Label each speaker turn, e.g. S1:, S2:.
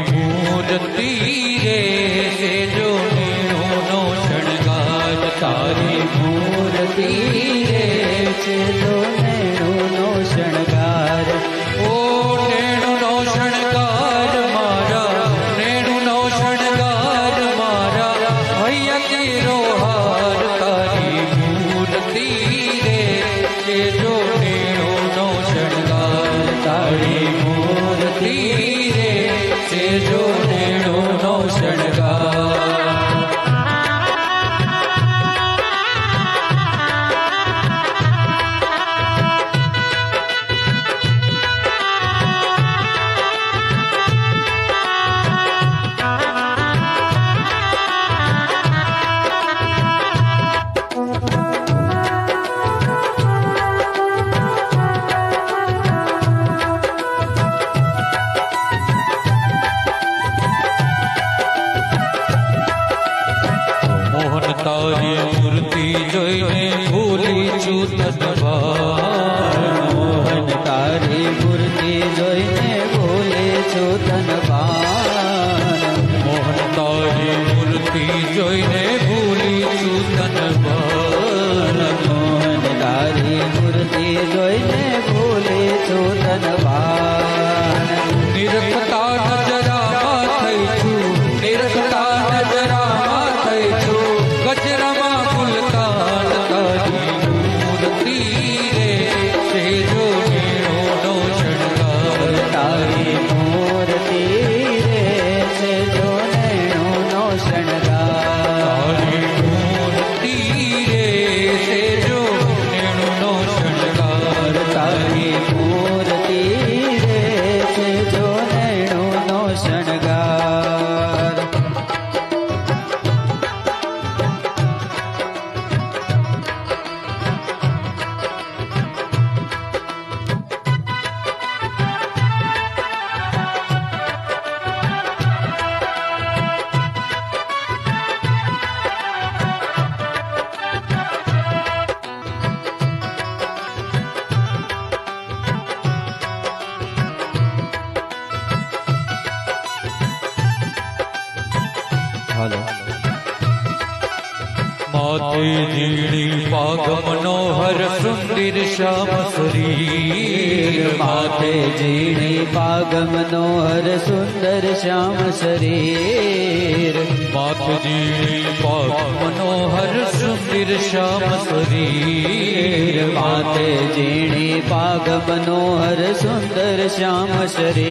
S1: મૂર્તિ રે સેજો નેણુનો શણગાર તારી
S2: મૂર્તિ રે સેજો નેણુનો શણગાર
S1: ઓ નેણુનો શણગાર મારા નેણુનો શણગાર મારા હૈયા કેરો હાર તારી મૂર્તિ રે સેજો નેણુનો શણગાર તારી મૂર્તિ રે સેજો નેણુનો શણગાર તારી મૂર્તિ જોઈને ભૂલી છું તનવાર
S2: મોહન તારી મૂર્તિ જોઈને ભૂલે છો તનવાર
S1: મોહન તારી મૂર્તિ જોઈને ભૂલી છું તનવાર
S2: મોહન તારી મૂર્તિ જોઈને ભૂલે છો તનવાર
S1: નિરખતા નજરામાં થઈ છું નિરખતા નજરામાં થઈ છું ગજરામાં ફૂલતા તારી મૂર્તિ રે સેજો નેણુનો શણગાર
S2: તારી મૂર્તિ રે સેજો નેણુનો શણગાર
S1: તારી મૂર્તિ રે સેજો નેણુનો શણગાર
S2: તારી મૂર્તિ રે સેજો નેણુનો શણગાર
S1: માથે ઝીણી પાગ મનોહર સુંદર શ્યામ શરીર
S2: માથે ઝીણી પાગ મનોહર સુંદર શ્યામ શરીર
S1: માથે ઝીણી પાગ મનોહર સુંદર શ્યામ શરીર
S2: માથે ઝીણી પાગ મનોહર સુંદર શ્યામ શરીર